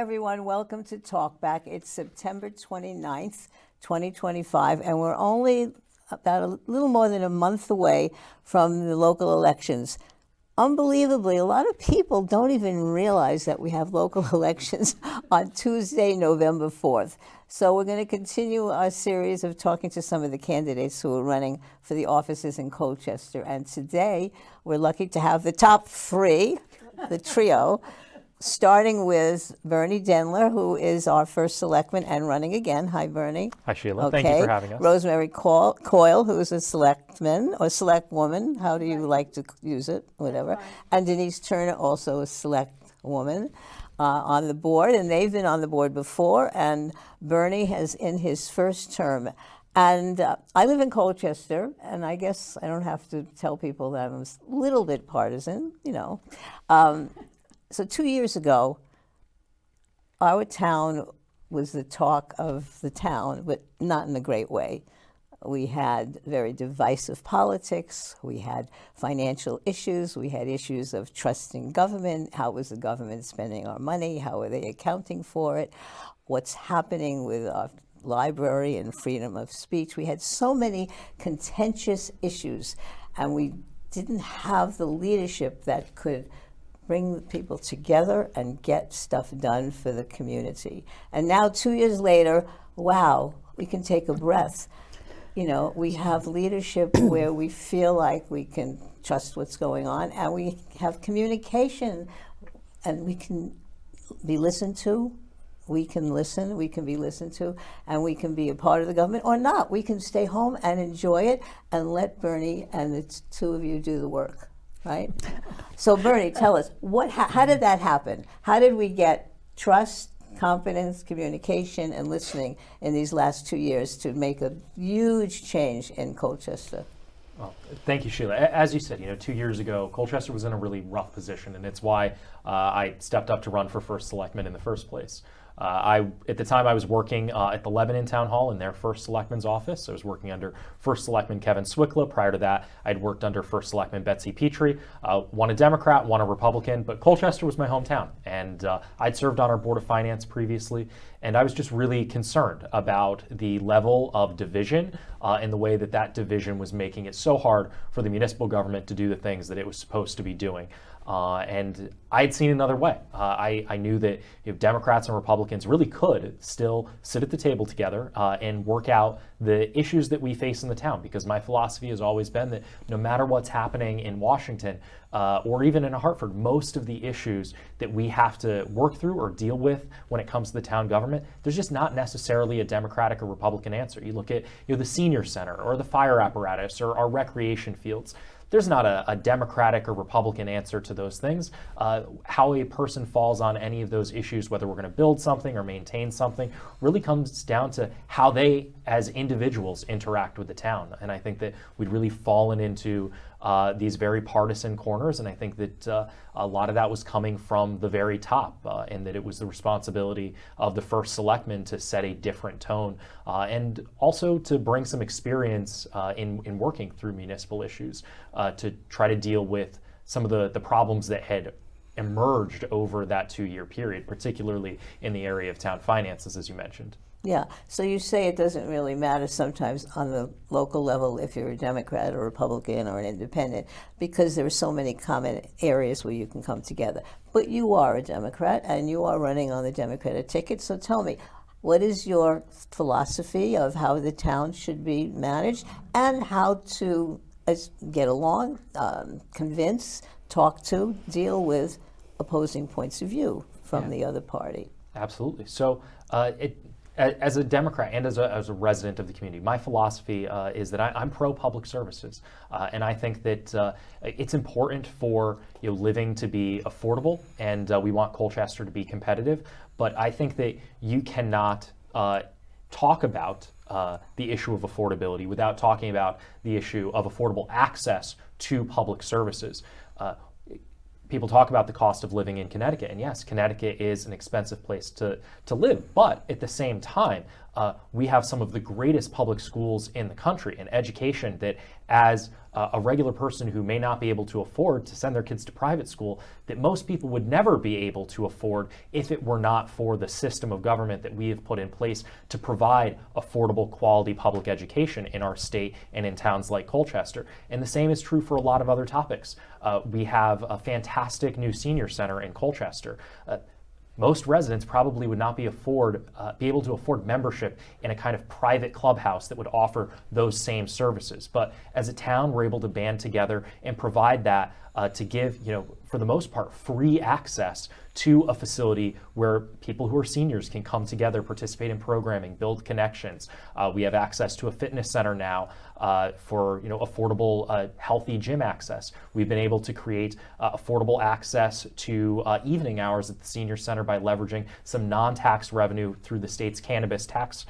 everyone. Welcome to Talkback. It's September 29th, 2025, and we're only about a little more than a month away from the local elections. Unbelievably, a lot of people don't even realize that we have local elections on Tuesday, November 4th. So we're going to continue our series of talking to some of the candidates who are running for the offices in Colchester. And today, we're lucky to have the top three, the trio, starting with Bernie Dennler, who is our first selectman and running again. Hi, Bernie. Hi, Sheila. Okay. Thank you for having us. Rosemary Coyle, who is a selectman or select woman. How do you like to use it? Whatever. And Denise Turner, also a select woman on the board. And they've been on the board before. And Bernie has in his first term. And I live in Colchester, and I guess I don't have to tell people that I'm a little bit partisan, you know. So 2 years ago, our town was the talk of the town, but not in a great way. We had very divisive politics. We had financial issues. We had issues of trusting government. How was the government spending our money? How are they accounting for it? What's happening with our library and freedom of speech? We had so many contentious issues, and we didn't have the leadership that could bring people together and get stuff done for the community. And now 2 years later, wow, we can take a breath. You know, we have leadership where we feel like we can trust what's going on, and we have communication, and we can be listened to. We can listen, we can be listened to, and we can be a part of the government or not. We can stay home and enjoy it and let Bernie and the two of you do the work. Right? So Bernie, tell us, how did that happen? How did we get trust, confidence, communication, and listening in these last 2 years to make a huge change in Colchester? Well, thank you, Sheila. As you said, 2 years ago, Colchester was in a really rough position, and it's why I stepped up to run for first selectman in the first place. At the time, I was working at the Lebanon Town Hall in their first selectman's office. I was working under first selectman Kevin Swickla. Prior to that, I'd worked under first selectman Betsy Petrie, one a Democrat, one a Republican, but Colchester was my hometown. And I'd served on our Board of Finance previously, and I was just really concerned about the level of division and the way that that division was making it so hard for the municipal government to do the things that it was supposed to be doing. And I had seen another way. I knew that Democrats and Republicans really could still sit at the table together and work out the issues that we face in the town, because my philosophy has always been that no matter what's happening in Washington or even in Hartford, most of the issues that we have to work through or deal with when it comes to the town government, there's just not necessarily a Democratic or Republican answer. You look at the senior center or the fire apparatus or our recreation fields. There's not a Democratic or Republican answer to those things. How a person falls on any of those issues, whether we're going to build something or maintain something, really comes down to how they, as individuals, interact with the town. And I think that we'd really fallen into these very partisan corners, and I think that a lot of that was coming from the very top, and that it was the responsibility of the first selectman to set a different tone, and also to bring some experience in working through municipal issues to try to deal with some of the problems that had emerged over that 2-year period, particularly in the area of town finances, as you mentioned. Yeah, so you say it doesn't really matter sometimes on the local level if you're a Democrat or Republican or an independent, because there are so many common areas where you can come together. But you are a Democrat and you are running on the Democratic ticket, so tell me, what is your philosophy of how the town should be managed and how to get along, convince, talk to, deal with opposing points of view from the other party? Absolutely. So as a Democrat and as a resident of the community, my philosophy is that I'm pro public services, and I think that it's important for living to be affordable, and we want Colchester to be competitive. But I think that you cannot talk about the issue of affordability without talking about the issue of affordable access to public services. People talk about the cost of living in Connecticut, and yes, Connecticut is an expensive place to live, but at the same time, we have some of the greatest public schools in the country, and education that as a regular person who may not be able to afford to send their kids to private school, that most people would never be able to afford if it were not for the system of government that we have put in place to provide affordable, quality public education in our state and in towns like Colchester. And the same is true for a lot of other topics. We have a fantastic new senior center in Colchester. Most residents probably would not be able to afford membership in a kind of private clubhouse that would offer those same services. But as a town, we're able to band together and provide that to give, for the most part, free access to a facility where people who are seniors can come together, participate in programming, build connections. We have access to a fitness center now for affordable, healthy gym access. We've been able to create affordable access to evening hours at the senior center by leveraging some non-tax revenue through the state's cannabis tax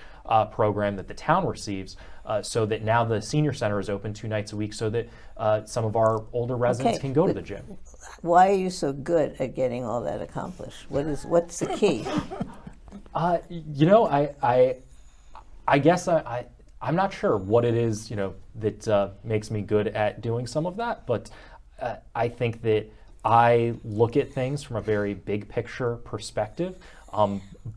program that the town receives, so that now the senior center is open 2 nights a week so that some of our older residents can go to the gym. Why are you so good at getting all that accomplished? What's the key? I guess I'm not sure what it is, that makes me good at doing some of that, but I think that I look at things from a very big picture perspective.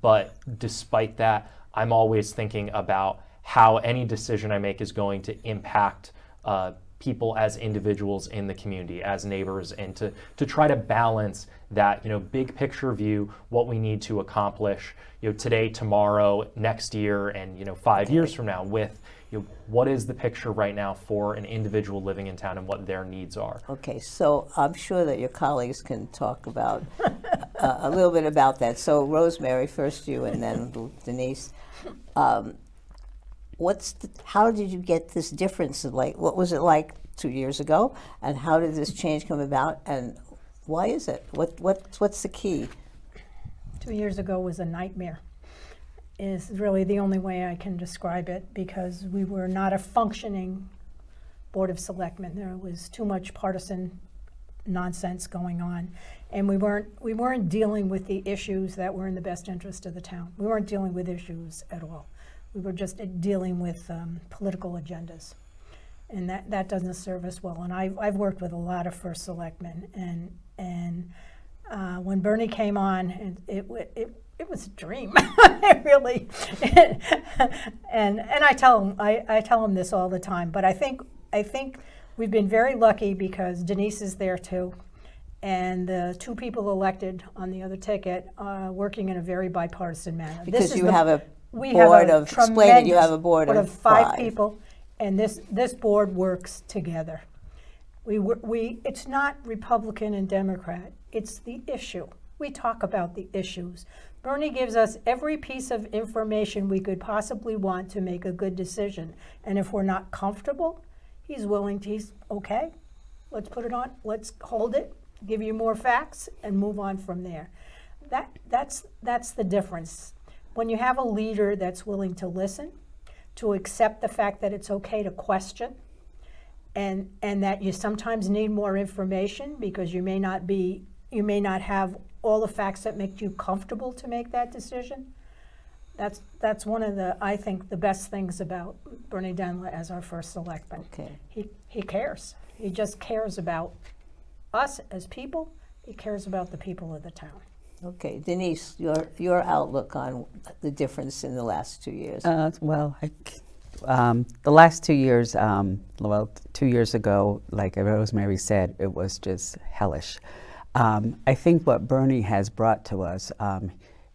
But despite that, I'm always thinking about how any decision I make is going to impact people as individuals in the community, as neighbors, and to try to balance that, big picture view, what we need to accomplish, today, tomorrow, next year, and 5 years from now with, what is the picture right now for an individual living in town and what their needs are. Okay, so I'm sure that your colleagues can talk about a little bit about that. So Rosemary, first you, and then Denise. How did you get this difference? What was it like 2 years ago, and how did this change come about, and why is it? What's the key? 2 years ago was a nightmare, is really the only way I can describe it, because we were not a functioning Board of Selectmen. There was too much partisan nonsense going on, and we weren't dealing with the issues that were in the best interest of the town. We weren't dealing with issues at all. We were just dealing with political agendas, and that doesn't serve us well. And I've worked with a lot of first selectmen, and when Bernie came on, and it was a dream, really. and I tell him this all the time. But I think we've been very lucky because Denise is there too, and the 2 people elected on the other ticket are working in a very bipartisan manner. Because you have a board of, explain it, you have a board of 5 people, and this board works together. It's not Republican and Democrat, it's the issue. We talk about the issues. Bernie gives us every piece of information we could possibly want to make a good decision. And if we're not comfortable, he's okay, let's put it on, let's hold it, give you more facts, and move on from there. That's the difference. When you have a leader that's willing to listen, to accept the fact that it's okay to question, and that you sometimes need more information because you may not have all the facts that make you comfortable to make that decision. That's one of I think the best things about Bernie Dennler as our first selectman. Okay. He cares. He just cares about us as people. He cares about the people of the town. Okay, Denise, your outlook on the difference in the last 2 years. The last 2 years, 2 years ago, like Rosemary said, it was just hellish. I think what Bernie has brought to us,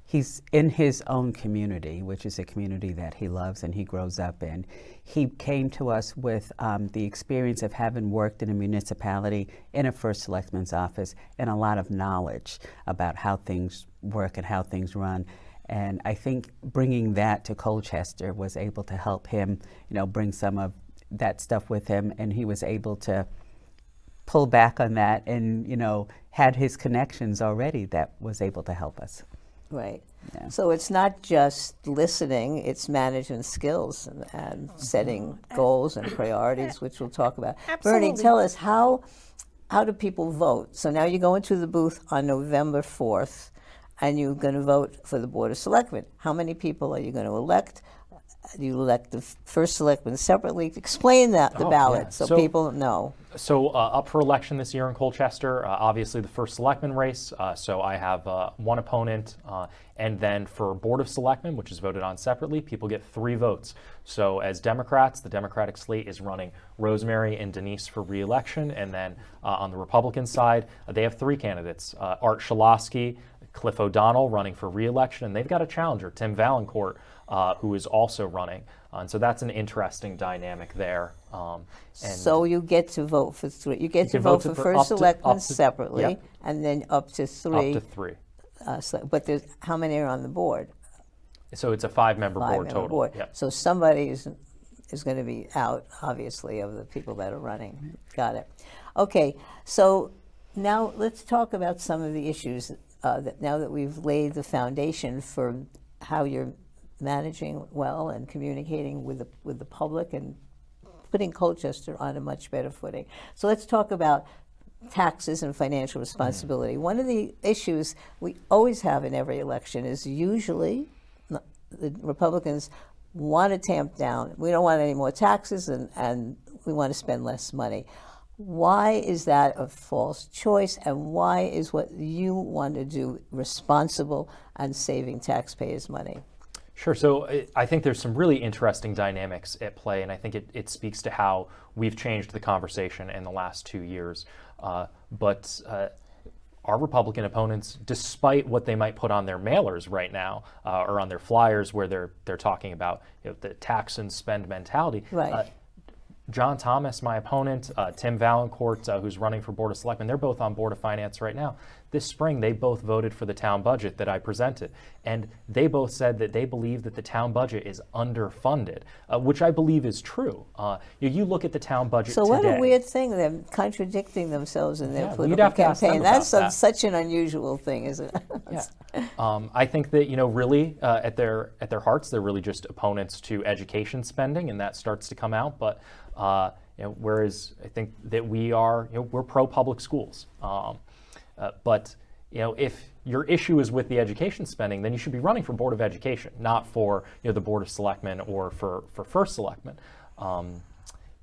he's in his own community, which is a community that he loves and he grows up in. He came to us with the experience of having worked in a municipality, in a first selectman's office, and a lot of knowledge about how things work and how things run. And I think bringing that to Colchester was able to help him, bring some of that stuff with him, and he was able to pull back on that and, had his connections already that was able to help us. Right. Yeah. So it's not just listening, it's management skills and setting goals and priorities, which we'll talk about. Absolutely. Bernie, tell us, how do people vote? So now you're going to the booth on November 4th, and you're going to vote for the Board of Selectmen. How many people are you going to elect? You elect the first selectman separately. Explain that, the Oh, ballot, yeah. so So- people know. So up for election this year in Colchester, obviously the first selectman race. So I have one opponent, and then for Board of Selectmen, which is voted on separately, people get 3 votes. So as Democrats, the Democratic slate is running Rosemary and Denise for re-election, and then on the Republican side, they have 3 candidates: Art Shalosky, Cliff O'Donnell running for re-election, and they've got a challenger, Tim Valancourt, who is also running. And so that's an interesting dynamic there. And So you get to vote for 3. You get to can vote vote for for first up selectman to- separately, yep. and then up to 3. up to 3. But there's, how many are on the board? So it's a 5-member board 5-member total. board. Yep. So somebody is going to be out, obviously, of the people that are running. Got it. Okay, so now let's talk about some of the issues that now that we've laid the foundation for how you're managing well and communicating with the public and putting Colchester on a much better footing. So let's talk about taxes and financial responsibility. One of the issues we always have in every election is usually the Republicans want to tamp down. We don't want any more taxes, and we want to spend less money. Why is that a false choice, and why is what you want to do responsible and saving taxpayers' money? Sure. So I think there's some really interesting dynamics at play, and I think it speaks to how we've changed the conversation in the last 2 years. But our Republican opponents, despite what they might put on their mailers right now or on their flyers where they're talking about the tax and spend mentality, Right. John Thomas, my opponent, Tim Valancourt, who's running for Board of Selectmen, they're both on Board of Finance right now. This spring, they both voted for the town budget that I presented. And they both said that they believe that the town budget is underfunded, which I believe is true. You look at the town budget So today. what a weird thing, them contradicting themselves in their Yeah, political you'd have to ask them campaign. about That's that. such an unusual thing, isn't it? Yeah. I think that, really, at their hearts, they're really just opponents to education spending, and that starts to come out. But whereas I think that we're pro public schools. But if your issue is with the education spending, then you should be running for Board of Education, not for the Board of Selectmen or for First Selectmen.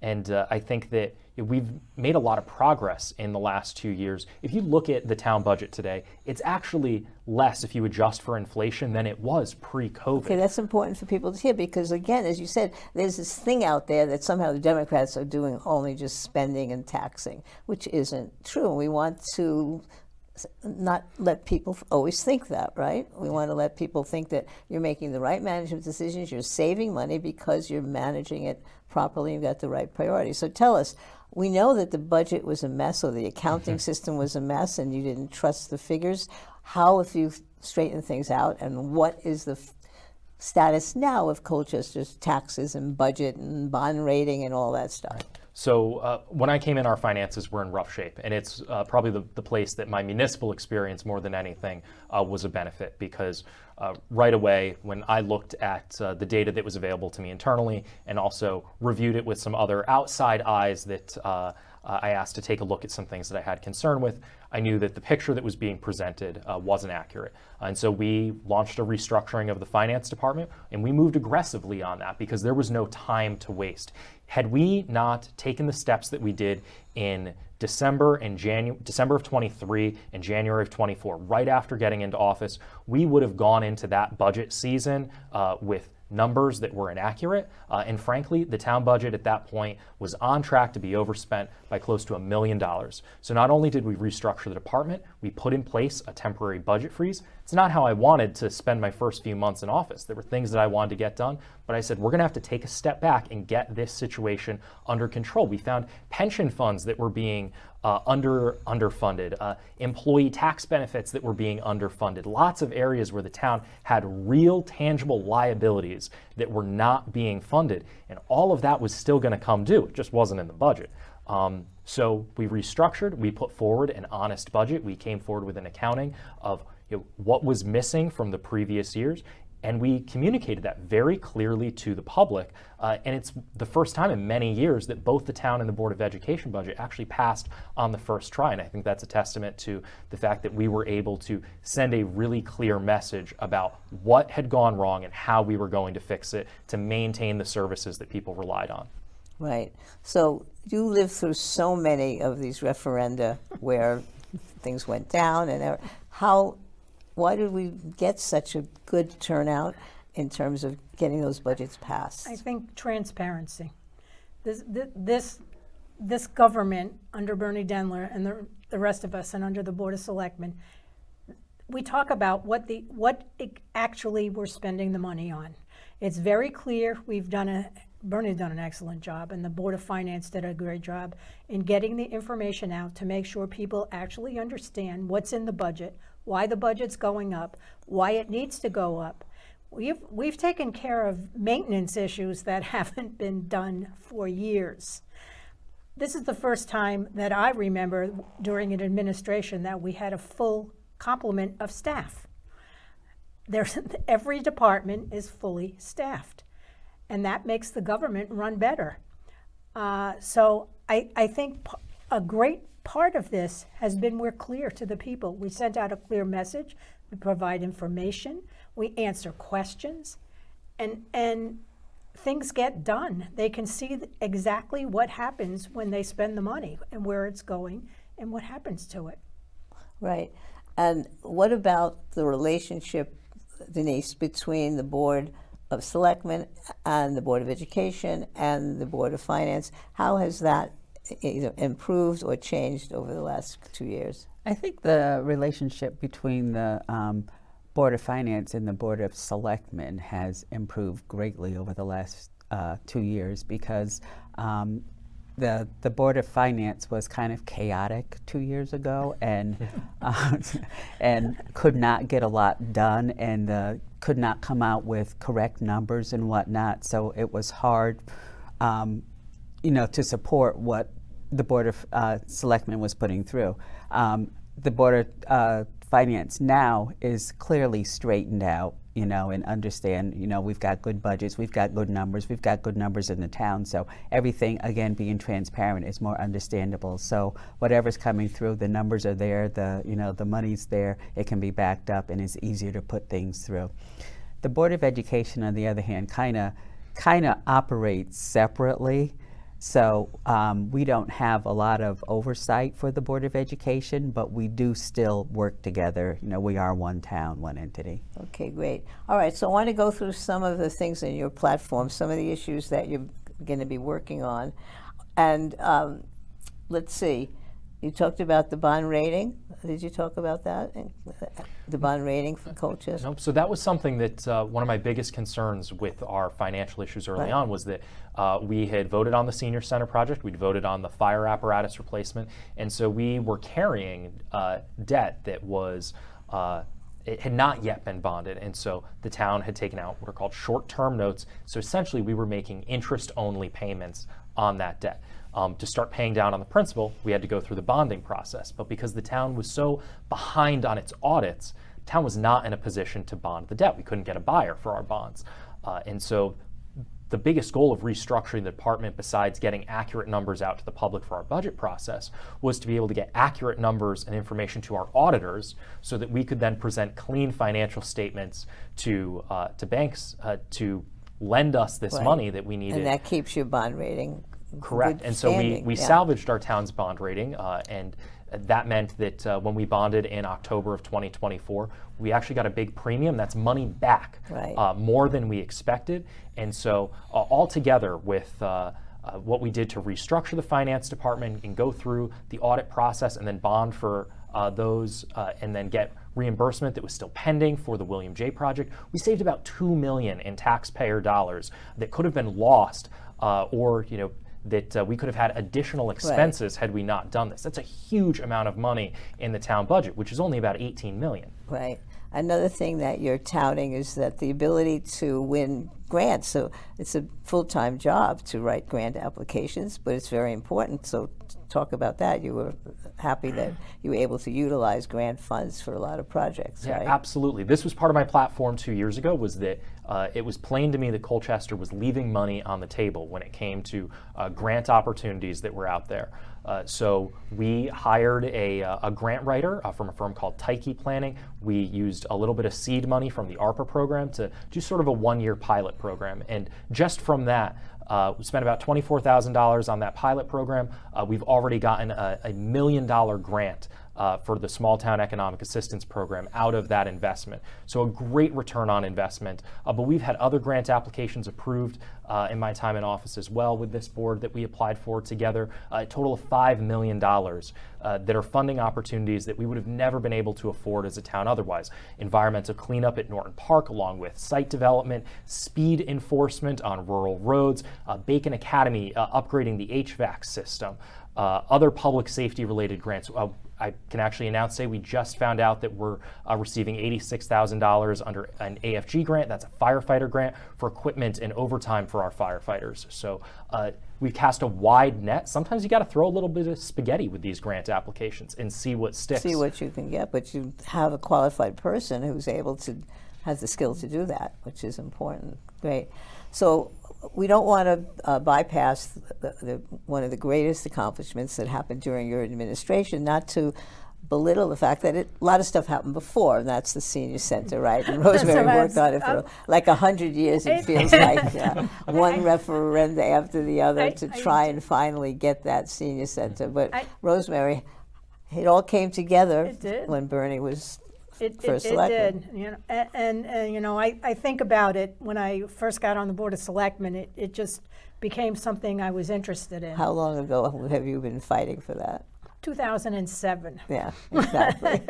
And I think that we've made a lot of progress in the last 2 years. If you look at the town budget today, it's actually less if you adjust for inflation than it was pre-COVID. Okay, that's important for people to hear because, again, as you said, there's this thing out there that somehow the Democrats are doing only just spending and taxing, which isn't true. We want to not let people always think that, right? We want to let people think that you're making the right management decisions, you're saving money because you're managing it properly, you've got the right priorities. So tell us, we know that the budget was a mess or the accounting system was a mess and you didn't trust the figures. How have you straightened things out, and what is the status now of Colchester's taxes and budget and bond rating and all that stuff? So when I came in, our finances were in rough shape, and it's probably the place that my municipal experience more than anything was a benefit because right away when I looked at the data that was available to me internally and also reviewed it with some other outside eyes that I asked to take a look at some things that I had concern with, I knew that the picture that was being presented wasn't accurate. And so we launched a restructuring of the finance department, and we moved aggressively on that because there was no time to waste. Had we not taken the steps that we did in December of 23 and January of 24, right after getting into office, we would have gone into that budget season with numbers that were inaccurate. And frankly, the town budget at that point was on track to be overspent by close to $1 million. So not only did we restructure the department, we put in place a temporary budget freeze. It's not how I wanted to spend my first few months in office. There were things that I wanted to get done, but I said, we're gonna have to take a step back and get this situation under control. We found pension funds that were being underfunded, employee tax benefits that were being underfunded, lots of areas where the town had real tangible liabilities that were not being funded, and all of that was still going to come due. It just wasn't in the budget. So we restructured, we put forward an honest budget, we came forward with an accounting of what was missing from the previous years, And we communicated that very clearly to the public. And it's the first time in many years that both the town and the Board of Education budget actually passed on the first try. And I think that's a testament to the fact that we were able to send a really clear message about what had gone wrong and how we were going to fix it to maintain the services that people relied on. Right. So you lived through so many of these referenda where things went down, and why did we get such a good turnout in terms of getting those budgets passed? I think transparency. This government under Bernie Dennler and the rest of us, and under the Board of Selectmen, we talk about what actually we're spending the money on. It's very clear. Bernie's done an excellent job, and the Board of Finance did a great job in getting the information out to make sure people actually understand what's in the budget, why the budget's going up, why it needs to go up. We've taken care of maintenance issues that haven't been done for years. This is the first time that I remember during an administration that we had a full complement of staff. Every department is fully staffed, and that makes the government run better. So I think a great part of this has been we're clear to the people. We sent out a clear message, we provide information, we answer questions, and things get done. They can see exactly what happens when they spend the money and where it's going and what happens to it. Right. And what about the relationship, Denise, between the Board of Selectmen and the Board of Education and the Board of Finance? How has that either improved or changed over the last 2 years? I think the relationship between the Board of Finance and the Board of Selectmen has improved greatly over the last 2 years, because the Board of Finance was kind of chaotic 2 years ago, and and could not get a lot done, and could not come out with correct numbers and whatnot. So it was hard, to support what the Board of Selectmen was putting through. The Board of Finance now is clearly straightened out, and understand, we've got good budgets, we've got good numbers in the town. So everything, again, being transparent is more understandable. So whatever's coming through, the numbers are there, the money's there, it can be backed up, and it's easier to put things through. The Board of Education, on the other hand, kind of operates separately. So we don't have a lot of oversight for the Board of Education, but we do still work together. We are one town, one entity. Okay, great. All right, so I want to go through some of the things in your platform, some of the issues that you're going to be working on. And let's see, you talked about the bond rating. Did you talk about that? The bond rating for Colchester? Nope. So that was something that one of my biggest concerns with our financial issues early on was that we had voted on the senior center project, we'd voted on the fire apparatus replacement, and so we were carrying debt that was it had not yet been bonded, and so the town had taken out what are called short-term notes. So essentially we were making interest-only payments on that debt. To start paying down on the principal, we had to go through the bonding process. But because the town was so behind on its audits, the town was not in a position to bond the debt. We couldn't get a buyer for our bonds. And so the biggest goal of restructuring the department, besides getting accurate numbers out to the public for our budget process, was to be able to get accurate numbers and information to our auditors so that we could then present clean financial statements to banks to lend us this money that we needed. And that keeps your bond rating. Correct. And so we salvaged our town's bond rating, and that meant that when we bonded in October of 2024, we actually got a big premium. That's money back, more than we expected. And so altogether with what we did to restructure the finance department and go through the audit process and then bond for those and then get reimbursement that was still pending for the William J. project, we saved about $2 million in taxpayer dollars that could have been lost or that we could have had additional expenses had we not done this. That's a huge amount of money in the town budget, which is only about $18 million. Right. Another thing that you're touting is that the ability to win grants. So it's a full-time job to write grant applications, but it's very important. So talk about that. You were happy that you were able to utilize grant funds for a lot of projects, Yeah, right? absolutely. This was part of my platform 2 years ago, was that it was plain to me that Colchester was leaving money on the table when it came to grant opportunities that were out there. So we hired a grant writer from a firm called Tyche Planning. We used a little bit of seed money from the ARPA program to do sort of a one-year pilot program. And just from that, we spent about $24,000 on that pilot program. We've already gotten a $1 million grant for the Small Town Economic Assistance Program out of that investment. So a great return on investment. But we've had other grant applications approved in my time in office as well with this board that we applied for together, a total of $5 million that are funding opportunities that we would have never been able to afford as a town otherwise. Environmental cleanup at Norton Park, along with site development, speed enforcement on rural roads, Bacon Academy upgrading the HVAC system, other public safety related grants. I can actually announce today we just found out that we're receiving $86,000 under an AFG grant. That's a firefighter grant for equipment and overtime for our firefighters. So we cast a wide net. Sometimes you got to throw a little bit of spaghetti with these grant applications and see what sticks. See what you can get, but you have a qualified person who's able to, has the skill to do that, which is important. Great. So we don't want to bypass one of the greatest accomplishments that happened during your administration, not to belittle the fact that a lot of stuff happened before, and that's the senior center, right? And Rosemary worked on it for like 100 years, it feels like, one referenda after the other to try and finally get that senior center. But Rosemary, it all came together when Bernie was first selectman. It did, you know, and you know, I think about it when I first got on the Board of Selectmen, it just became something I was interested in. How long ago have you been fighting for that? 2007. Yeah, exactly.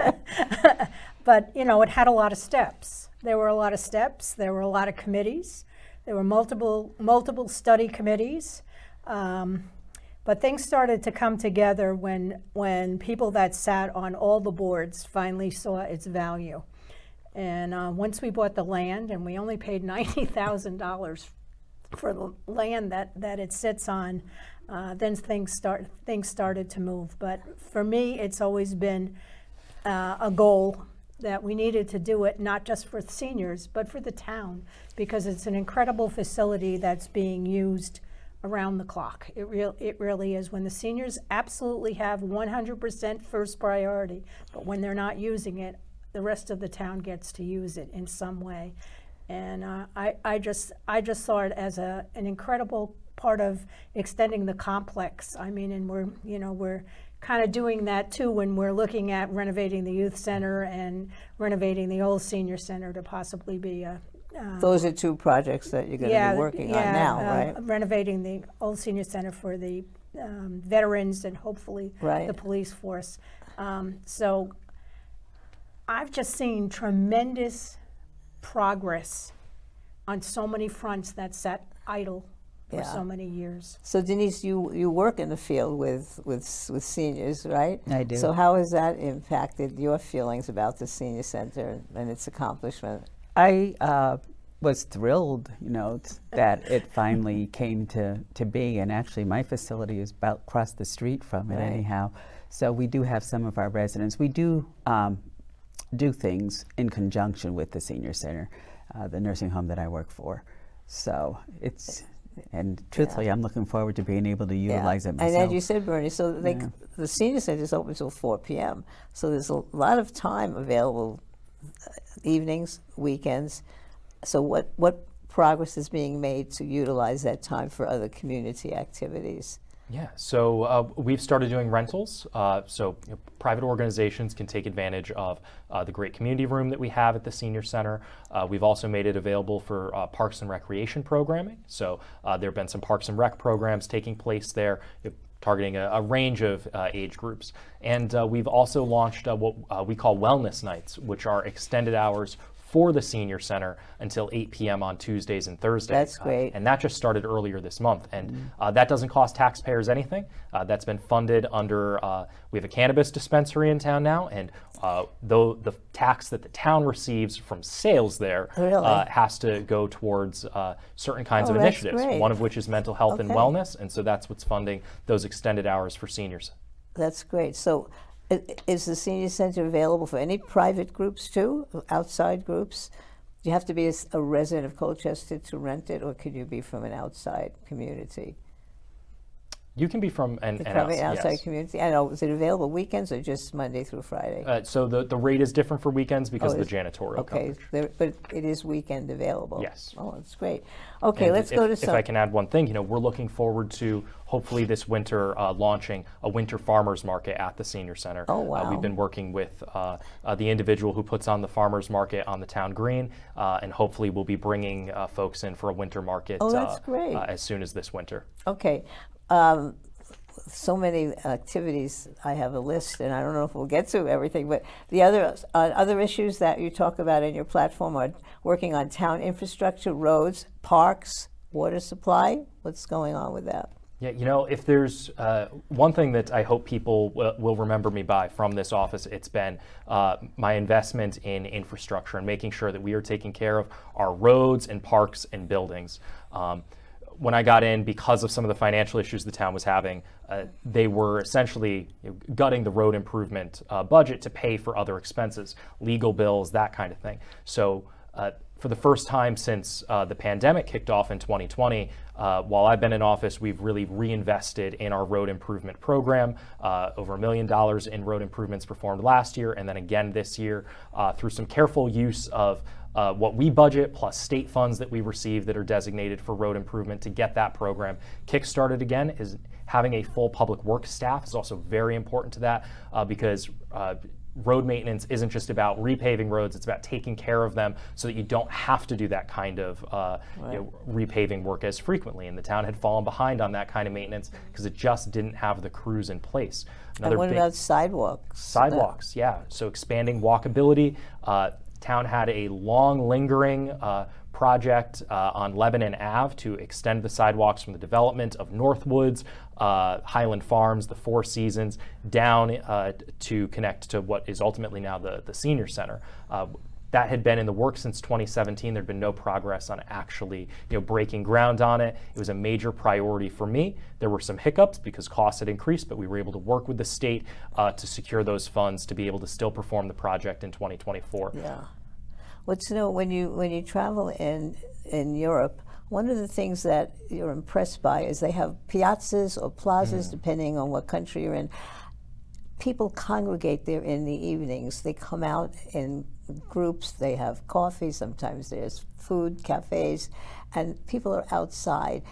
But, you know, it had a lot of steps. There were a lot of steps. There were a lot of committees. There were multiple study committees. But things started to come together when people that sat on all the boards finally saw its value. And once we bought the land, and we only paid $90,000 for the land that it sits on, then things started to move. But for me, it's always been a goal that we needed to do it, not just for seniors, but for the town, because it's an incredible facility that's being used around the clock. It really is. When the seniors absolutely have 100% first priority, but when they're not using it, the rest of the town gets to use it in some way. And I just saw it as an incredible part of extending the complex. I mean, and we're kind of doing that too when we're looking at renovating the youth center and renovating the old senior center to possibly be a those are two projects that you're going to be working on now, right? Renovating the old senior center for the veterans and hopefully the police force. So I've just seen tremendous progress on so many fronts that sat idle for so many years. So Denise, you work in the field with seniors, right? I do. So how has that impacted your feelings about the senior center and its accomplishment? I was thrilled, you know, that it finally came to be, and actually my facility is about across the street from it anyhow. So we do have some of our residents. We do do things in conjunction with the senior center, the nursing home that I work for. So it's, and truthfully, I'm looking forward to being able to utilize it myself. And as you said, Bernie, so the senior center is open until 4 p.m. So there's a lot of time available, evenings, weekends. So what progress is being made to utilize that time for other community activities? Yeah, so we've started doing rentals. So private organizations can take advantage of the great community room that we have at the senior center. We've also made it available for parks and recreation programming. So there have been some parks and rec programs taking place there, targeting a range of age groups. And we've also launched what we call wellness nights, which are extended hours for the senior center until 8 p.m. on Tuesdays and Thursdays. That's great. And that just started earlier this month. And that doesn't cost taxpayers anything. That's been funded under, we have a cannabis dispensary in town now, and though the tax that the town receives from sales there Really? has to go towards certain kinds of Oh, that's initiatives, great. one of which is mental health and Okay. wellness, and so that's what's funding those extended hours for seniors. That's great. So is the senior center available for any private groups too, outside groups? Do you have to be a resident of Colchester to rent it, or could you be from an outside community? You can be from an Outside yes. community? I know, is it available weekends or just Monday through Friday? So the rate is different for weekends because of the it's- janitorial Okay, coverage. but it is weekend available? Yes. Oh, that's great. Okay, And let's go to if some. I can add one thing, we're looking forward to hopefully this winter launching a winter farmers market at the senior center. Oh, wow. We've been working with the individual who puts on the farmers market on the town green, and hopefully we'll be bringing folks in for a winter market Oh, that's great. As soon as this winter. Okay. So many activities. I have a list, and I don't know if we'll get to everything. But the other issues that you talk about in your platform are working on town infrastructure, roads, parks, water supply. What's going on with that? Yeah, if there's one thing that I hope people will remember me by from this office, it's been my investment in infrastructure and making sure that we are taking care of our roads and parks and buildings. When I got in, because of some of the financial issues the town was having, they were essentially gutting the road improvement budget to pay for other expenses, legal bills, that kind of thing. So for the first time since the pandemic kicked off in 2020, while I've been in office, we've really reinvested in our road improvement program, over $1 million in road improvements performed last year, and then again this year through some careful use of what we budget plus state funds that we receive that are designated for road improvement to get that program kick-started again. Is having a full public works staff is also very important to that because road maintenance isn't just about repaving roads, it's about taking care of them so that you don't have to do that kind of repaving work as frequently. And the town had fallen behind on that kind of maintenance because it just didn't have the crews in place. And what about sidewalks? Sidewalks, yeah. So expanding walkability. Town had a long lingering project on Lebanon Ave to extend the sidewalks from the development of Northwoods, Highland Farms, the Four Seasons, down to connect to what is ultimately now the senior center. That had been in the works since 2017. There'd been no progress on actually breaking ground on it. It was a major priority for me. There were some hiccups because costs had increased, but we were able to work with the state to secure those funds to be able to still perform the project in 2024. Yeah. When you travel in Europe, one of the things that you're impressed by is they have piazzas or plazas, depending on what country you're in. People congregate there in the evenings. They come out in groups. They have coffee. Sometimes there's food, cafes, and people are outside.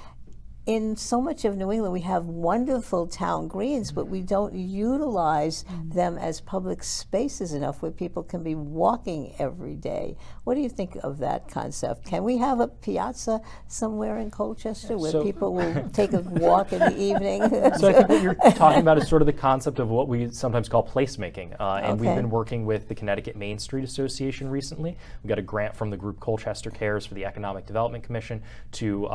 In so much of New England, we have wonderful town greens, but we don't utilize them as public spaces enough where people can be walking every day. What do you think of that concept? Can we have a piazza somewhere in Colchester where people will take a walk in the evening? So I think what you're talking about is sort of the concept of what we sometimes call placemaking. And we've Okay. been working with the Connecticut Main Street Association recently. We got a grant from the group Colchester Cares for the Economic Development Commission to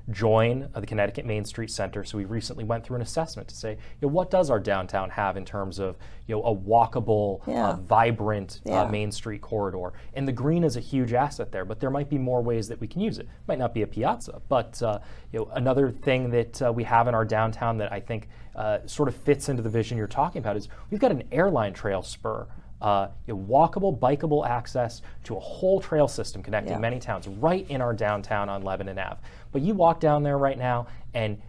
join the Connecticut Main Street Center. So we recently went through an assessment to say, what does our downtown have in terms of a walkable, vibrant Main Street corridor? And the green is a huge asset there, but there might be more ways that we can use it. It might not be a piazza, but another thing that we have in our downtown that I think sort of fits into the vision you're talking about is we've got an airline trail spur. Walkable, bikeable access to a whole trail system connecting many towns right in our downtown on Lebanon Ave. But you walk down there right now and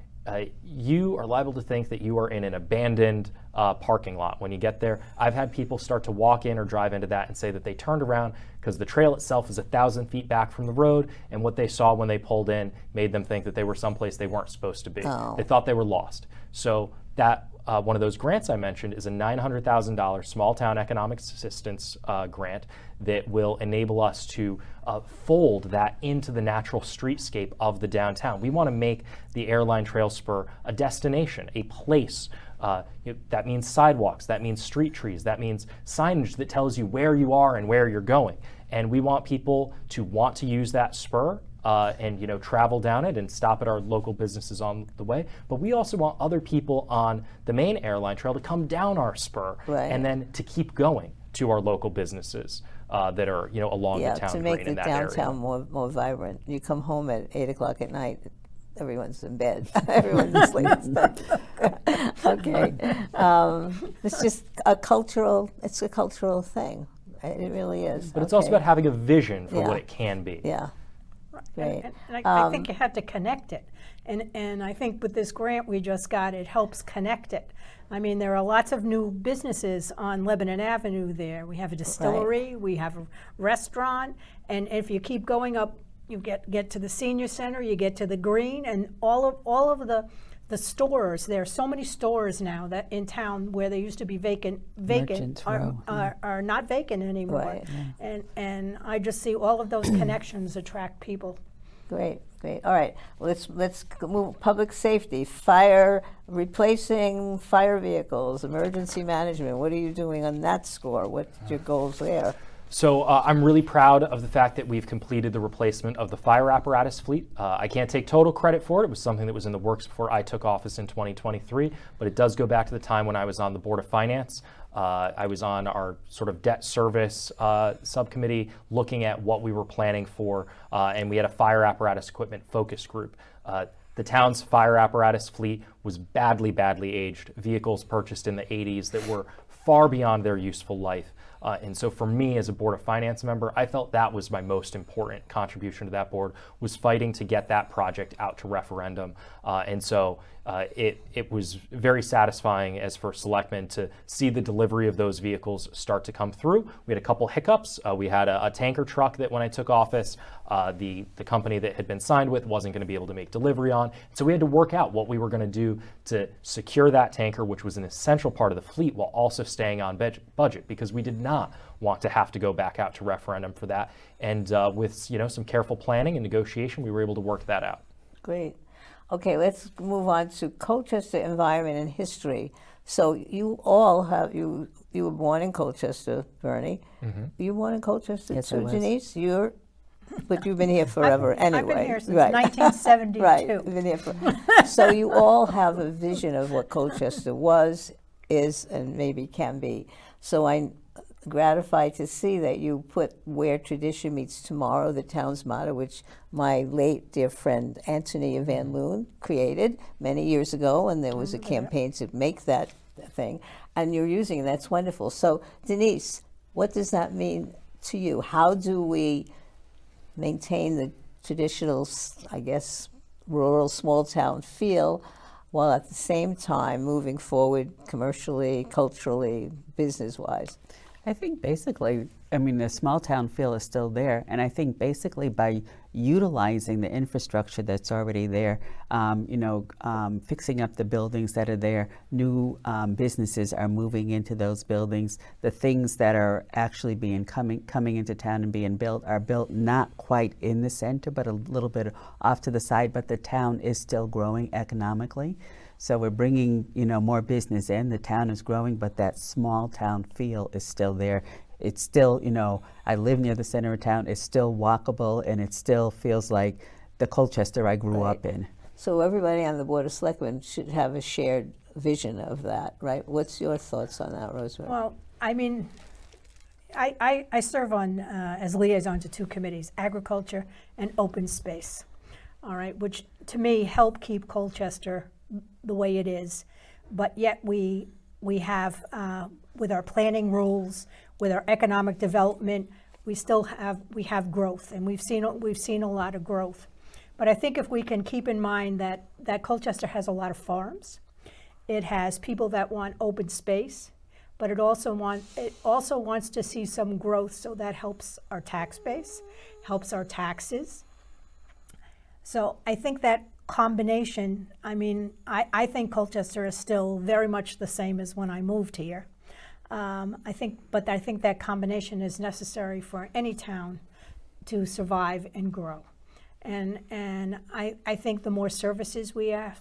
you are liable to think that you are in an abandoned parking lot when you get there. I've had people start to walk in or drive into that and say that they turned around because the trail itself is 1,000 feet back from the road, and what they saw when they pulled in made them think that they were someplace they weren't supposed to be. Oh. They thought they were lost. So that one of those grants I mentioned is a $900,000 small town economic assistance grant that will enable us to fold that into the natural streetscape of the downtown. We want to make the airline trail spur a destination, a place That means sidewalks, that means street trees, that means signage that tells you where you are and where you're going. And we want people to want to use that spur and travel down it and stop at our local businesses on the way. But we also want other people on the main airline trail to come down our spur and then to keep going to our local businesses that are along the town to green make in the that downtown area. more vibrant. You come home at 8 o'clock at night, everyone's in bed. Everyone's asleep. Okay. It's just a cultural thing. It really is. But it's also about having a vision for what it can be. Yeah. Great. And I think you have to connect it. And I think with this grant we just got, it helps connect it. I mean, there are lots of new businesses on Lebanon Avenue there. We have a distillery, we have a restaurant, and if you keep going up, you get to the senior center, you get to the green, and all of the stores. There are so many stores now that in town where they used to be vacant are not vacant anymore. Right. And I just see all of those connections attract people. Great. All right. Well, let's move. Public safety, fire, replacing fire vehicles, emergency management. What are you doing on that score? What's your goals there? So I'm really proud of the fact that we've completed the replacement of the fire apparatus fleet. I can't take total credit for it. It was something that was in the works before I took office in 2023, but it does go back to the time when I was on the Board of Finance. I was on our sort of debt service subcommittee looking at what we were planning for, and we had a fire apparatus equipment focus group. The town's fire apparatus fleet was badly aged, vehicles purchased in the 80s that were far beyond their useful life. And so for me as a Board of Finance member, I felt that was my most important contribution to that board, was fighting to get that project out to referendum. And so it was very satisfying as first selectman to see the delivery of those vehicles start to come through. We had a couple hiccups. We had a tanker truck that when I took office, the company that had been signed with wasn't going to be able to make delivery on. So we had to work out what we were going to do to secure that tanker, which was an essential part of the fleet, while also staying on budget, because we did not want to have to go back out to referendum for that. And with some careful planning and negotiation, we were able to work that out. Great. Okay, let's move on to Colchester environment and history. So you all have you were born in Colchester, Bernie. Mm-hmm. You were born in Colchester too, Denise? But you've been here forever anyway. I've been here since 1972. Right, you've been here so you all have a vision of what Colchester was, is, and maybe can be. So I'm gratified to see that you put "Where Tradition Meets Tomorrow," the town's motto, which my late dear friend Anthony Van Loon created many years ago, and there was a campaign to make that thing, and you're using it. That's wonderful. So Denise, what does that mean to you? How do we maintain the traditional, I guess, rural small town feel, while at the same time moving forward commercially, culturally, business-wise? I think basically, the small town feel is still there, and I think basically by utilizing the infrastructure that's already there, fixing up the buildings that are there, new businesses are moving into those buildings. The things that are actually coming into town and being built are built not quite in the center, but a little bit off to the side. But the town is still growing economically. So we're bringing, more business in. The town is growing, but that small town feel is still there. It's still, I live near the center of town. It's still walkable, and it still feels like the Colchester I grew up in. So everybody on the Board of Selectmen should have a shared vision of that, right? What's your thoughts on that, Rosemary? Well, I serve on as liaison to two committees, agriculture and open space, all right, which to me help keep Colchester the way it is, but yet we have with our planning rules, with our economic development, we have growth, and we've seen a lot of growth. But I think if we can keep in mind that Colchester has a lot of farms, it has people that want open space, but it also wants to see some growth, so that helps our tax base, helps our taxes. So I think that combination, I think Colchester is still very much the same as when I moved here. I think that combination is necessary for any town to survive and grow. And I think the more services we have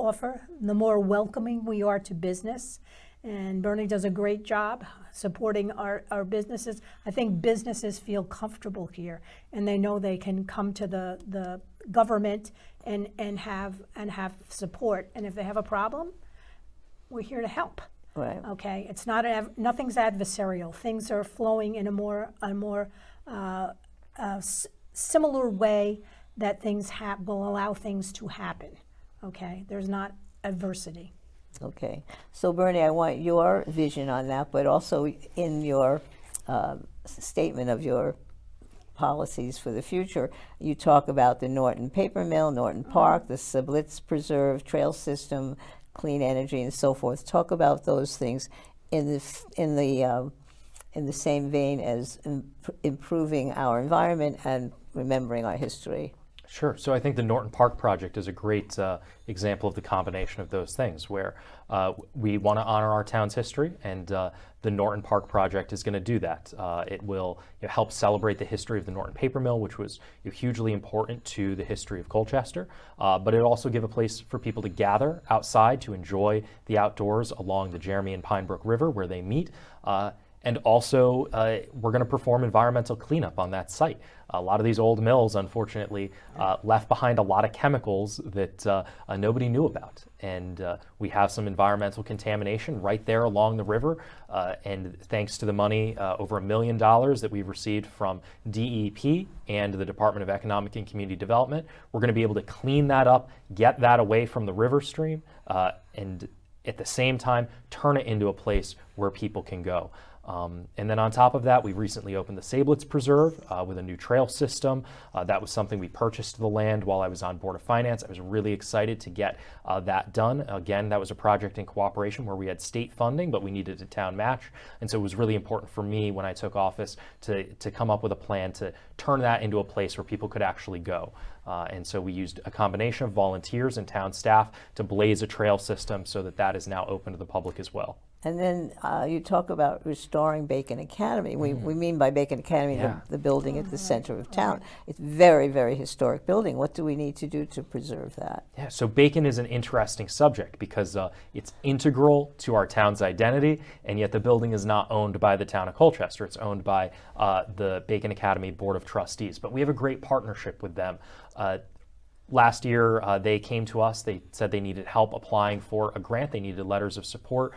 offer, the more welcoming we are to business. And Bernie does a great job supporting our businesses. I think businesses feel comfortable here, and they know they can come to the government and have support. And if they have a problem, we're here to help. Right. Okay, it's not nothing's adversarial. Things are flowing in a more similar way that things will allow things to happen. Okay, there's not adversity. Okay. So, Bernie, I want your vision on that, but also in your statement of your policies for the future, you talk about the Norton Paper Mill, Norton Park, the Sublitz Preserve, trail system, clean energy, and so forth. Talk about those things in the same vein as improving our environment and remembering our history. Sure. So I think the Norton Park project is a great example of the combination of those things, where we want to honor our town's history, and the Norton Park project is going to do that. It will help celebrate the history of the Norton Paper Mill, which was hugely important to the history of Colchester, but it'll also give a place for people to gather outside to enjoy the outdoors along the Jeremy and Pine Brook River where they meet. And also, we're going to perform environmental cleanup on that site. A lot of these old mills, unfortunately, left behind a lot of chemicals that nobody knew about. And we have some environmental contamination right there along the river. And thanks to the money, over $1 million that we've received from DEP and the Department of Economic and Community Development, we're going to be able to clean that up, get that away from the river stream, and at the same time, turn it into a place where people can go. And then on top of that, we recently opened the Sublitz Preserve with a new trail system. That was something we purchased the land while I was on Board of Finance. I was really excited to get that done. Again, that was a project in cooperation where we had state funding, but we needed a town match. And so it was really important for me when I took office to come up with a plan to turn that into a place where people could actually go. And so we used a combination of volunteers and town staff to blaze a trail system so that that is now open to the public as well. And then you talk about restoring Bacon Academy. We mean by Bacon Academy the building at the center of town. It's very, very historic building. What do we need to do to preserve that? Yeah, so Bacon is an interesting subject because it's integral to our town's identity, and yet the building is not owned by the town of Colchester. It's owned by the Bacon Academy Board of Trustees, but we have a great partnership with them. Last year, they came to us. They said they needed help applying for a grant. They needed letters of support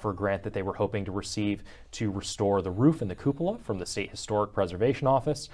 for a grant that they were hoping to receive to restore the roof and the cupola from the State Historic Preservation Office.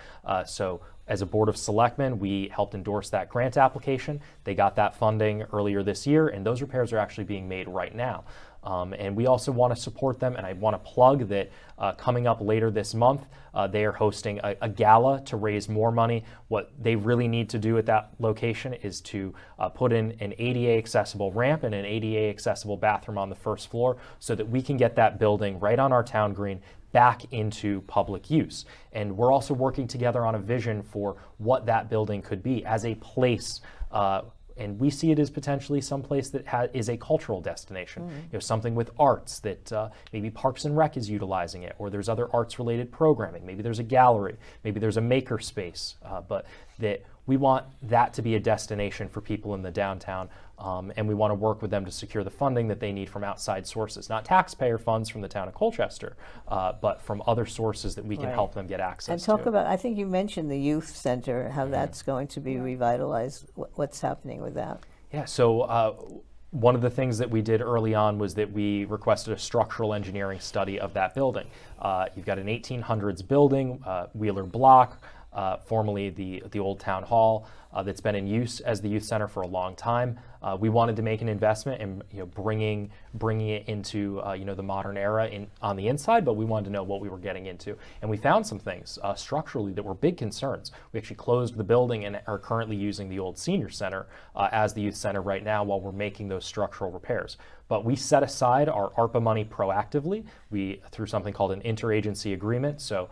So as a Board of Selectmen, we helped endorse that grant application. They got that funding earlier this year, and those repairs are actually being made right now. And we also want to support them, and I want to plug that coming up later this month, they are hosting a gala to raise more money. What they really need to do at that location is to put in an ADA accessible ramp and an ADA accessible bathroom on the first floor so that we can get that building right on our town green back into public use. And we're also working together on a vision for what that building could be as a place and we see it as potentially someplace that is a cultural destination. Something with arts that maybe Parks and Rec is utilizing it, or there's other arts-related programming. Maybe there's a gallery, maybe there's a maker space, but that we want that to be a destination for people in the downtown, and we want to work with them to secure the funding that they need from outside sources, not taxpayer funds from the town of Colchester, but from other sources that we can help them get access and talk about, I think you mentioned the youth center, how that's going to be revitalized. What's happening with that? Yeah, so one of the things that we did early on was that we requested a structural engineering study of that building. You've got an 1800s building, Wheeler Block, formerly the old town hall, that's been in use as the youth center for a long time. We wanted to make an investment in bringing it into the modern era on the inside, but we wanted to know what we were getting into, and we found some things structurally that were big concerns. We actually closed the building and are currently using the old senior center as the youth center right now while we're making those structural repairs. But we set aside our ARPA money proactively. Through something called an interagency agreement. So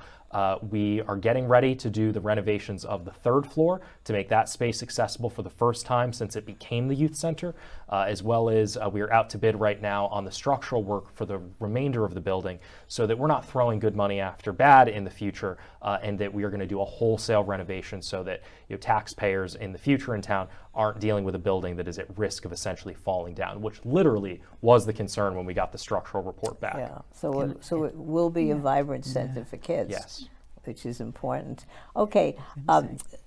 we are getting ready to do the renovations of the third floor to make that space accessible for the first time since it became the youth center, as well as we are out to bid right now on the structural work for the remainder of the building so that we're not throwing good money after bad in the future, and that we are going to do a wholesale renovation so that taxpayers in the future in town aren't dealing with a building that is at risk of essentially falling down, which literally was the concern when we got the structural report back. Yeah, so it will be a vibrant center for kids. Yes. Which is important. Okay,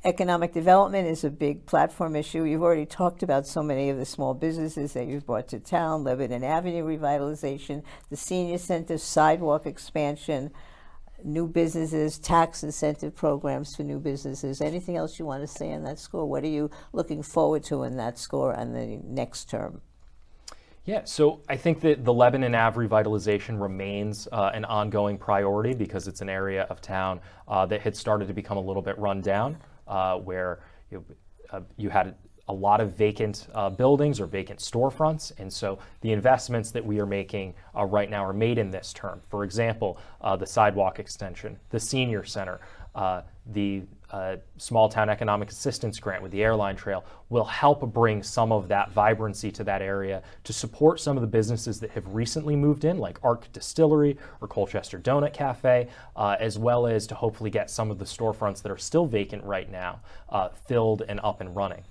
economic development is a big platform issue. You've already talked about so many of the small businesses that you've brought to town, Lebanon Avenue revitalization, the senior center, sidewalk expansion, new businesses, tax incentive programs for new businesses. Anything else you want to say on that score? What are you looking forward to in that score on the next term? Yeah, so I think that the Lebanon Ave revitalization remains an ongoing priority because it's an area of town that had started to become a little bit run down, where you had a lot of vacant buildings or vacant storefronts, and so the investments that we are making right now are made in this term. For example, the sidewalk extension, the senior center, the small town economic assistance grant with the airline trail will help bring some of that vibrancy to that area to support some of the businesses that have recently moved in, like Arc Distillery or Colchester Donut Cafe, as well as to hopefully get some of the storefronts that are still vacant right now filled and up and running.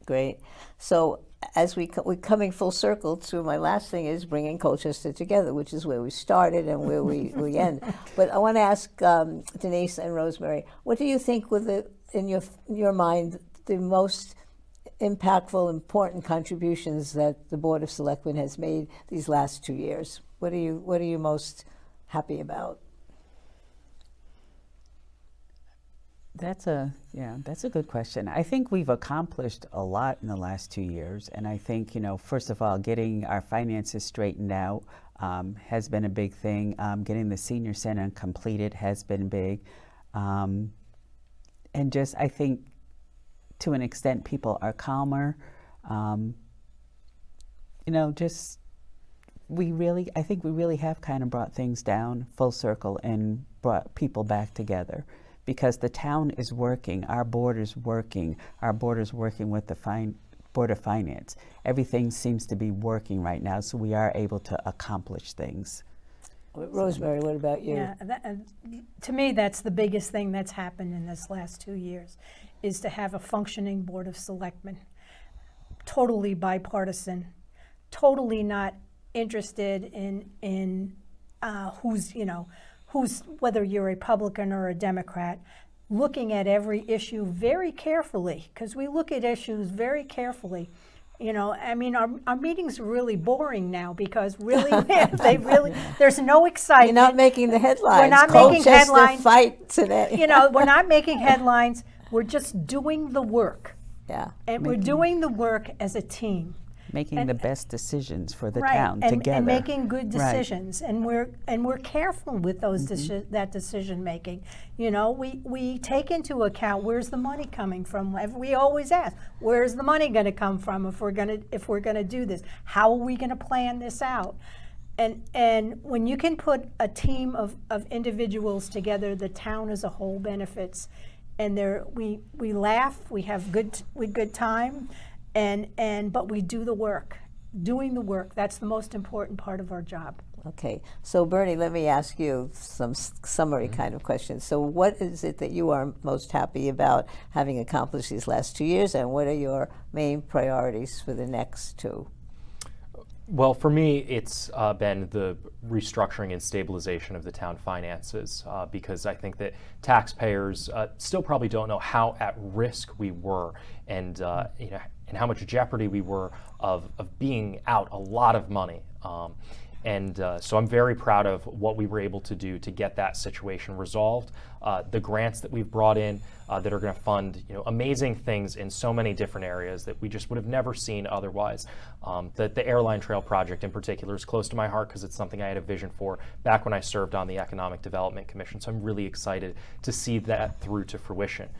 Great. So as we're coming full circle to my last thing is bringing Colchester together, which is where we started and where we end. But I want to ask Denise and Rosemary, what do you think in your mind, the most impactful, important contributions that the Board of Selectmen has made these last 2 years? What are you most happy about? That's a good question. I think we've accomplished a lot in the last 2 years, and I think, first of all, getting our finances straightened out has been a big thing. Getting the senior center completed has been big, and just I think to an extent people are calmer. I think we really have kind of brought things down full circle and brought people back together. Because the town is working, our board is working with the Board of Finance. Everything seems to be working right now, so we are able to accomplish things. Rosemary, what about you? Yeah, to me, that's the biggest thing that's happened in this last 2 years, is to have a functioning Board of Selectmen, totally bipartisan, totally not interested in who's, whether you're a Republican or a Democrat, looking at every issue very carefully, because we look at issues very carefully. Our meetings are really boring now because there's no excitement. You're not making the headlines. We're not making Colchester headlines. Fight today. We're not making headlines. We're just doing the work. Yeah. And we're doing the work as a team. Making the best decisions for the Right, town together. and making good decisions, Right. and we're careful with those that decision making. We take into account where's the money coming from. We always ask, where's the money going to come from if we're going to do this? How are we going to plan this out? And when you can put a team of individuals together, the town as a whole benefits. And we laugh, we have good time. But we do the work. Doing the work, that's the most important part of our job. Okay, so Bernie, let me ask you some summary kind of questions. So what is it that you are most happy about having accomplished these last 2 years, and what are your main priorities for the next 2? Well, for me, it's been the restructuring and stabilization of the town finances because I think that taxpayers still probably don't know how at risk we were and how much jeopardy we were of being out a lot of money. So I'm very proud of what we were able to do to get that situation resolved. The grants that we've brought in that are going to fund amazing things in so many different areas that we just would have never seen otherwise. The airline trail project in particular is close to my heart because it's something I had a vision for back when I served on the Economic Development Commission. So I'm really excited to see that through to fruition.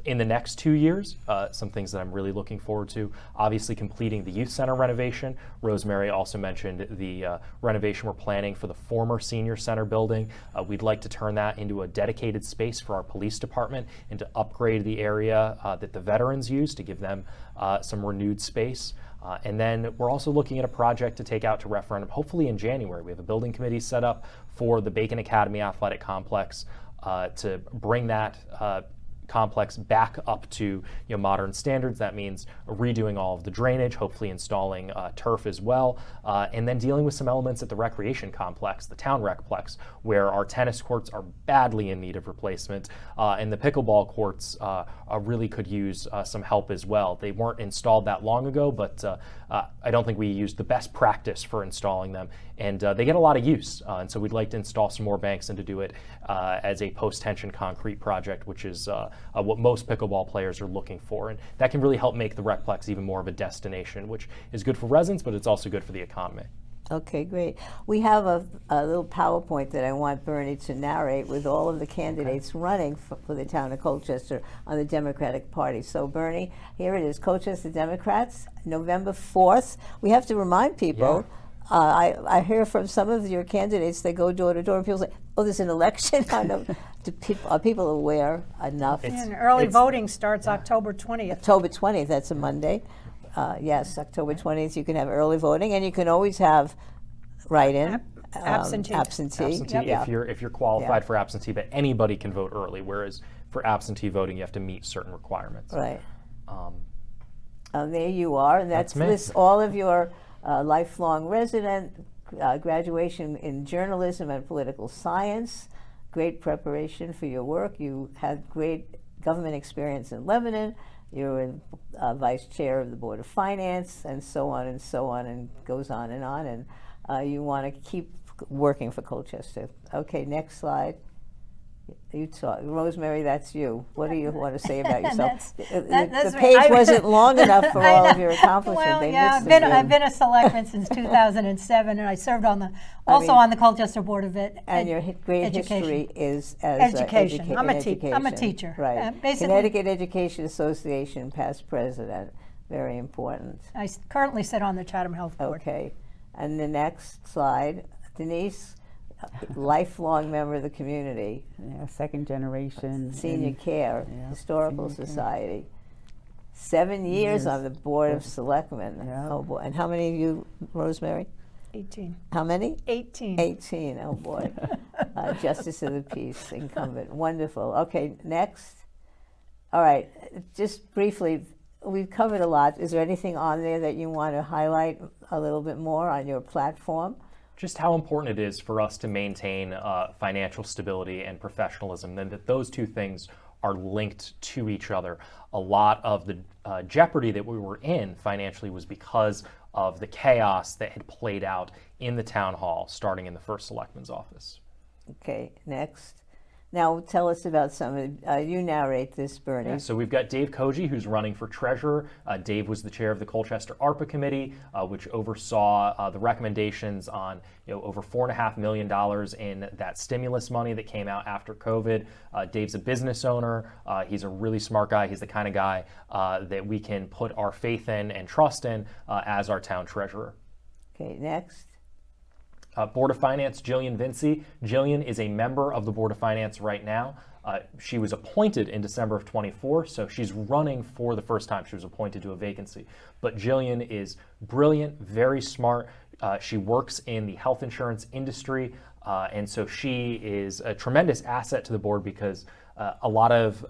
In the next 2 years, some things that I'm really looking forward to, obviously completing the youth center renovation. Rosemary also mentioned the renovation we're planning for the former senior center building. We'd like to turn that into a dedicated space for our police department and to upgrade the area that the veterans use to give them some renewed space. And then we're also looking at a project to take out to referendum, hopefully in January. We have a building committee set up for the Bacon Academy Athletic Complex. to bring that complex back up to modern standards. That means redoing all of the drainage, hopefully installing turf as well, and then dealing with some elements at the recreation complex, the town recplex, where our tennis courts are badly in need of replacement, and the pickleball courts really could use some help as well. They weren't installed that long ago, but I don't think we used the best practice for installing them, and they get a lot of use, and so we'd like to install some more banks and to do it as a post-tension concrete project, which is what most pickleball players are looking for, and that can really help make the recplex even more of a destination, which is good for residents, but it's also good for the economy. Okay, great. We have a little PowerPoint that I want Bernie to narrate with all of the candidates running for the town of Colchester on the Democratic Party. So Bernie, here it is, Colchester Democrats, November 4th. We have to remind people, I hear from some of your candidates, they go door to door and people say, oh, there's an election. I know. Are people aware enough? And early voting starts October 20th. October 20th, that's a Monday. Yes, October 20th, you can have early voting, and you can always have write-in. Absentee. Absentee. If you're qualified for absentee, but anybody can vote early, whereas for absentee voting, you have to meet certain requirements. Right. There you are, and That's me. lists all of your lifelong resident, graduation in journalism and political science, great preparation for your work. You had great government experience in Lebanon. You're vice chair of the Board of Finance, and so on and so on, and goes on. And you want to keep working for Colchester. Okay, next slide. You talk, Rosemary. That's you. What do you want to say about yourself? That's the me. page wasn't long enough for all of your accomplishments. Well, They yeah, missed a few. I've been a selectman since 2007, and I served on the on the Colchester Board of Ed. And your great Education. history is as Education. I'm a education. teacher. Right. Basically, Connecticut Education Association, past president. Very important. I currently sit on the Chatham Health Board. Okay. And the next slide, Denise, lifelong member of the community, Yeah, second generation. senior and- care, yeah, historical senior care. society. 7 years Years. on the Board of Selectmen. Yeah. Oh boy. And how many of you, Rosemary? 18. How many? 18. 18, oh boy. Justice of the Peace, incumbent. Wonderful. Okay, next. All right, just briefly, we've covered a lot. Is there anything on there that you want to highlight a little bit more on your platform? Just how important it is for us to maintain financial stability and professionalism, and that those two things are linked to each other. A lot of the jeopardy that we were in financially was because of the chaos that had played out in the town hall, starting in the first selectman's office. Okay, next. Now tell us about some of, you narrate this, Bernie. Yeah, so we've got Dave Koji, who's running for treasurer. Dave was the chair of the Colchester ARPA committee, which oversaw the recommendations on over $4.5 million in that stimulus money that came out after COVID. Dave's a business owner. He's a really smart guy. He's the kind of guy that we can put our faith in and trust in as our town treasurer. Okay, next. Board of Finance, Jillian Vinci. Jillian is a member of the Board of Finance right now. She was appointed in December of 24, so she's running for the first time. She was appointed to a vacancy. But Jillian is brilliant, very smart. She works in the health insurance industry, and so she is a tremendous asset to the board because a lot of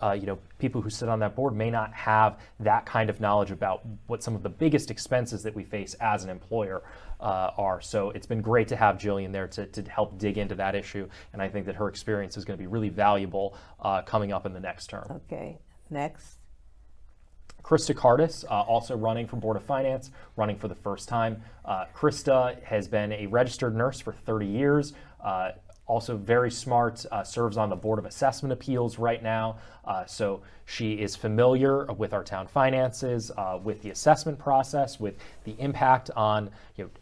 people who sit on that board may not have that kind of knowledge about what some of the biggest expenses that we face as an employer are. So it's been great to have Jillian there to help dig into that issue, and I think that her experience is going to be really valuable coming up in the next term. Okay, next. Krista Cardis, also running for Board of Finance, running for the first time. Krista has been a registered nurse for 30 years. Also very smart, serves on the Board of Assessment Appeals right now. So she is familiar with our town finances, with the assessment process, with the impact on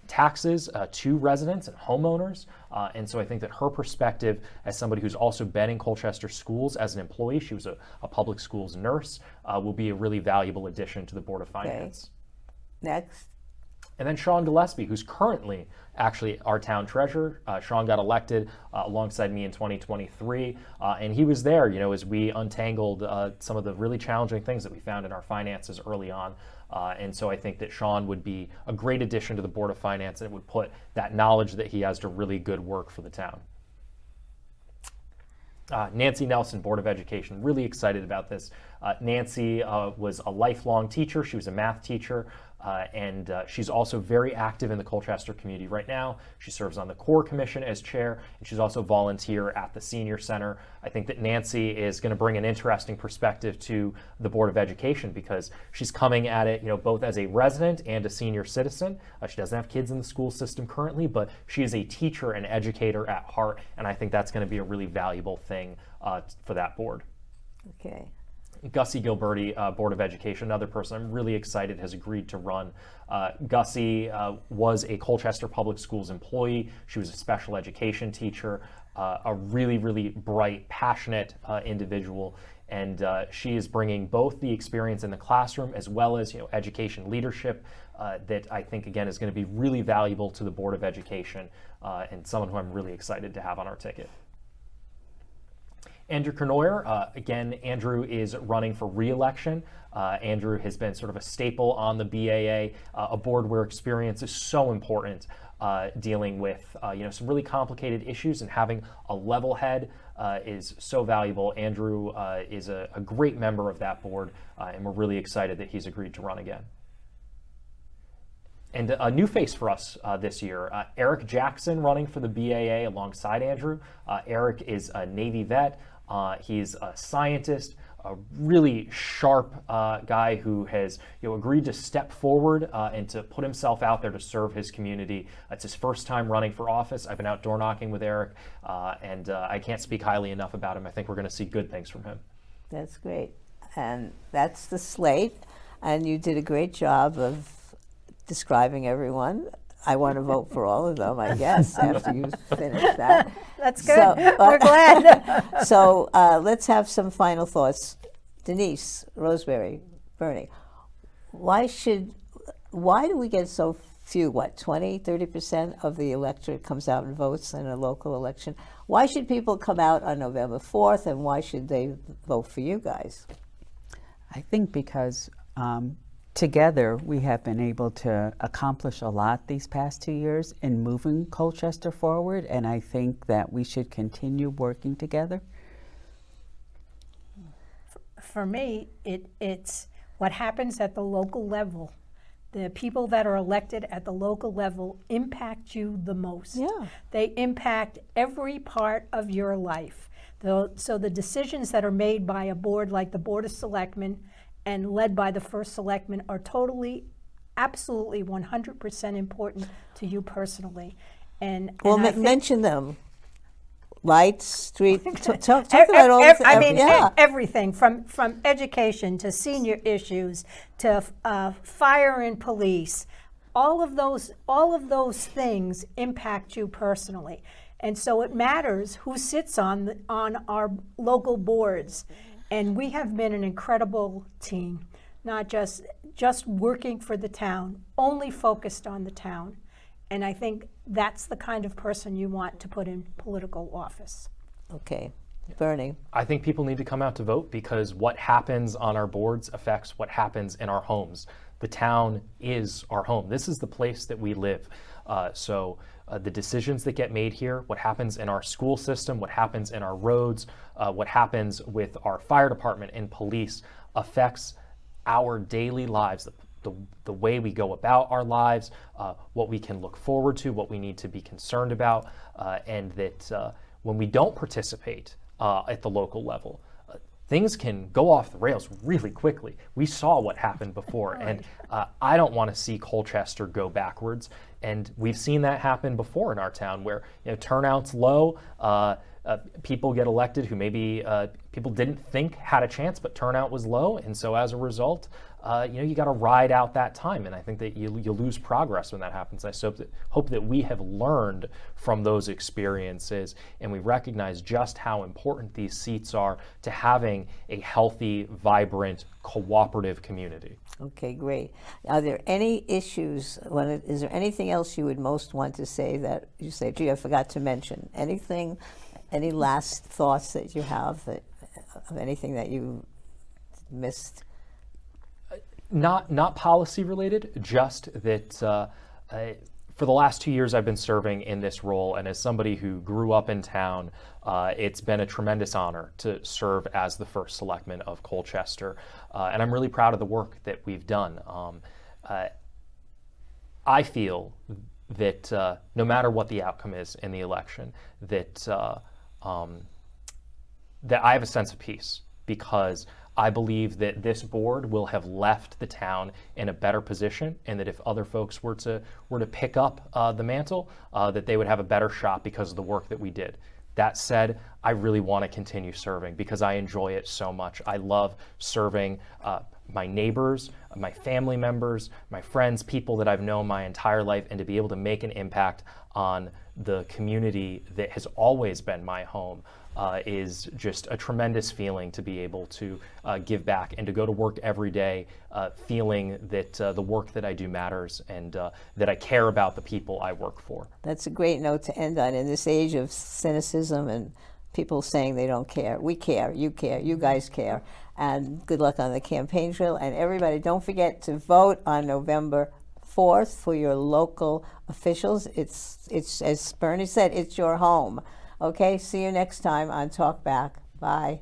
taxes to residents and homeowners. And so I think that her perspective as somebody who's also been in Colchester schools as an employee, she was a public schools nurse, will be a really valuable addition to the Board of Finance. Next. And then Sean Gillespie, who's currently actually our town treasurer. Sean got elected alongside me in 2023, and he was there, as we untangled some of the really challenging things that we found in our finances early on. And so I think that Sean would be a great addition to the Board of Finance, and it would put that knowledge that he has to really good work for the town. Nancy Nelson, Board of Education, really excited about this. Nancy was a lifelong teacher. She was a math teacher, and she's also very active in the Colchester community right now. She serves on the Core Commission as chair, and she's also volunteer at the Senior Center. I think that Nancy is going to bring an interesting perspective to the Board of Education because she's coming at it, both as a resident and a senior citizen. She doesn't have kids in the school system currently, but she is a teacher and educator at heart, and I think that's going to be a really valuable thing for that board. Okay. Gussie Gilberti, Board of Education, another person I'm really excited has agreed to run. Gussie was a Colchester Public Schools employee. She was a special education teacher, a really, really bright, passionate individual. And she is bringing both the experience in the classroom as well as education leadership that I think, again, is going to be really valuable to the Board of Education and someone who I'm really excited to have on our ticket. Andrew Kernoyer, again, Andrew is running for re-election. Andrew has been sort of a staple on the BAA, a board where experience is so important, dealing with some really complicated issues, and having a level head is so valuable. Andrew is a great member of that board, and we're really excited that he's agreed to run again. And a new face for us this year, Eric Jackson running for the BAA alongside Andrew. Eric is a Navy vet. He's a scientist, a really sharp guy who has agreed to step forward and to put himself out there to serve his community. It's his first time running for office. I've been out door knocking with Eric, and I can't speak highly enough about him. I think we're going to see good things from him. That's great. And that's the slate. And you did a great job of describing everyone. I want to vote for all of them, I guess, after you finish that. That's good. So, We're glad. So let's have some final thoughts. Denise, Rosemary, Bernie, why do we get so few, 20, 30% of the electorate comes out and votes in a local election? Why should people come out on November 4th, and why should they vote for you guys? I think because together we have been able to accomplish a lot these past 2 years in moving Colchester forward, and I think that we should continue working together. For me, it's what happens at the local level. The people that are elected at the local level impact you the most. Yeah. They impact every part of your life. So the decisions that are made by a board like the Board of Selectmen and led by the first selectman are totally, absolutely 100% important to you personally. And Well, I think mention them. Lights, street, talk about all the I mean, yeah. everything from education to senior issues to fire and police. All of those things impact you personally, and so it matters who sits on our local boards. And we have been an incredible team, not just working for the town, only focused on the town. And I think that's the kind of person you want to put in political office. Okay, Bernie. I think people need to come out to vote because what happens on our boards affects what happens in our homes. The town is our home. This is the place that we live. So the decisions that get made here, what happens in our school system, what happens in our roads, what happens with our fire department and police affects our daily lives, the way we go about our lives, what we can look forward to, what we need to be concerned about, and that when we don't participate at the local level, things can go off the rails really quickly. We saw what happened before, and I don't want to see Colchester go backwards. And we've seen that happen before in our town where turnout's low, people get elected who maybe people didn't think had a chance, but turnout was low, and so as a result, you got to ride out that time, and I think that you lose progress when that happens. I hope that we have learned from those experiences, and we recognize just how important these seats are to having a healthy, vibrant, cooperative community. Okay, great. Are there any issues? Is there anything else you would most want to say that you say, gee, I forgot to mention? Anything? Any last thoughts that you have of anything that you missed? Not Not policy related, just that for the last 2 years I've been serving in this role, and as somebody who grew up in town, it's been a tremendous honor to serve as the first selectman of Colchester, and I'm really proud of the work that we've done. I feel that no matter what the outcome is in the election, that that I have a sense of peace, because I believe that this board will have left the town in a better position, and that if other folks were to pick up the mantle, that they would have a better shot because of the work that we did. That said, I really want to continue serving because I enjoy it so much. I love serving my neighbors, my family members, my friends, people that I've known my entire life, and to be able to make an impact on the community that has always been my home is just a tremendous feeling, to be able to give back and to go to work every day feeling that the work that I do matters, and that I care about the people I work for. That's a great note to end on in this age of cynicism and people saying they don't care. We care, you guys care. And good luck on the campaign trail. And everybody, don't forget to vote on November 4th for your local officials. It's as Bernie said, it's your home. Okay, see you next time on Talk Back. Bye.